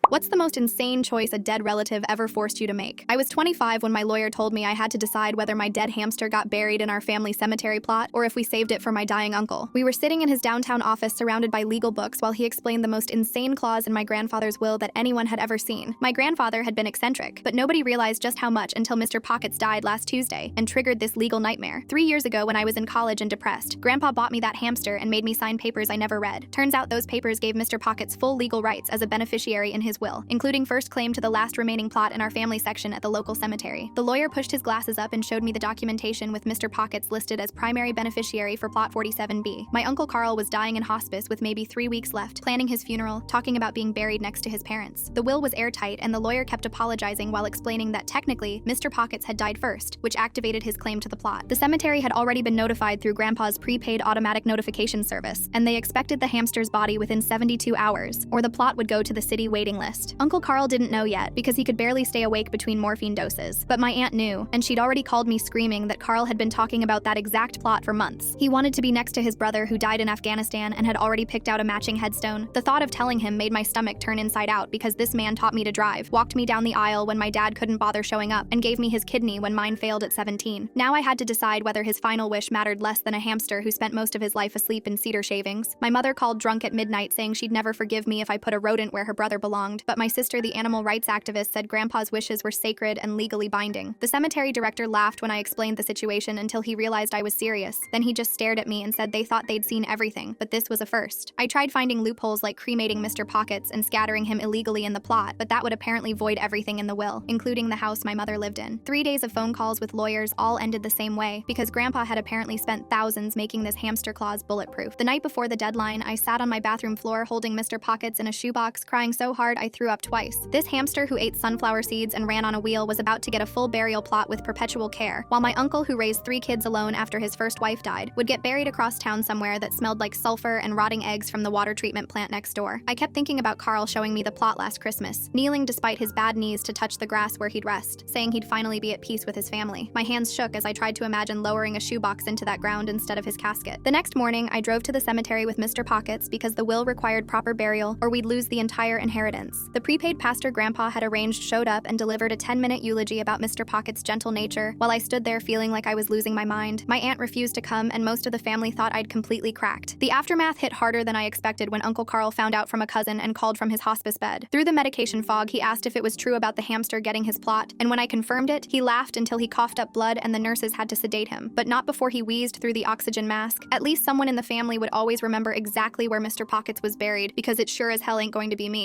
What's the most insane choice a dead relative ever forced you to make? I was 25 when my lawyer told me I had to decide whether my dead hamster got buried in our family cemetery plot or if we saved it for my dying uncle. We were sitting in his downtown office surrounded by legal books while he explained the most insane clause in my grandfather's will that anyone had ever seen. My grandfather had been eccentric, but nobody realized just how much until Mr. Pockets died last Tuesday and triggered this legal nightmare. 3 years ago when I was in college and depressed, Grandpa bought me that hamster and made me sign papers I never read. Turns out those papers gave Mr. Pockets full legal rights as a beneficiary in his will, including first claim to the last remaining plot in our family section at the local cemetery. The lawyer pushed his glasses up and showed me the documentation with Mr. Pockets listed as primary beneficiary for plot 47B. My uncle Carl was dying in hospice with maybe 3 weeks left, planning his funeral, talking about being buried next to his parents. The will was airtight and the lawyer kept apologizing while explaining that technically, Mr. Pockets had died first, which activated his claim to the plot. The cemetery had already been notified through Grandpa's prepaid automatic notification service, and they expected the hamster's body within 72 hours, or the plot would go to the city waiting list. Uncle Carl didn't know yet because he could barely stay awake between morphine doses, but my aunt knew, and she'd already called me screaming that Carl had been talking about that exact plot for months. He wanted to be next to his brother who died in Afghanistan and had already picked out a matching headstone. The thought of telling him made my stomach turn inside out because this man taught me to drive, walked me down the aisle when my dad couldn't bother showing up, and gave me his kidney when mine failed at 17. Now I had to decide whether his final wish mattered less than a hamster who spent most of his life asleep in cedar shavings. My mother called drunk at midnight saying she'd never forgive me if I put a rodent where her brother belonged, but my sister, the animal rights activist, said Grandpa's wishes were sacred and legally binding. The cemetery director laughed when I explained the situation until he realized I was serious. Then he just stared at me and said they thought they'd seen everything, but this was a first. I tried finding loopholes like cremating Mr. Pockets and scattering him illegally in the plot, but that would apparently void everything in the will, including the house my mother lived in. 3 days of phone calls with lawyers all ended the same way, because Grandpa had apparently spent thousands making this hamster clause bulletproof. The night before the deadline, I sat on my bathroom floor holding Mr. Pockets in a shoebox, crying so hard I threw up twice. This hamster who ate sunflower seeds and ran on a wheel was about to get a full burial plot with perpetual care, while my uncle, who raised 3 kids alone after his first wife died, would get buried across town somewhere that smelled like sulfur and rotting eggs from the water treatment plant next door. I kept thinking about Carl showing me the plot last Christmas, kneeling despite his bad knees to touch the grass where he'd rest, saying he'd finally be at peace with his family. My hands shook as I tried to imagine lowering a shoebox into that ground instead of his casket. The next morning, I drove to the cemetery with Mr. Pockets because the will required proper burial or we'd lose the entire inheritance. The prepaid pastor Grandpa had arranged showed up and delivered a 10-minute eulogy about Mr. Pockets' gentle nature while I stood there feeling like I was losing my mind. My aunt refused to come and most of the family thought I'd completely cracked. The aftermath hit harder than I expected when Uncle Carl found out from a cousin and called from his hospice bed. Through the medication fog, he asked if it was true about the hamster getting his plot, and when I confirmed it, he laughed until he coughed up blood and the nurses had to sedate him, but not before he wheezed through the oxygen mask. At least someone in the family would always remember exactly where Mr. Pockets was buried, because it sure as hell ain't going to be me.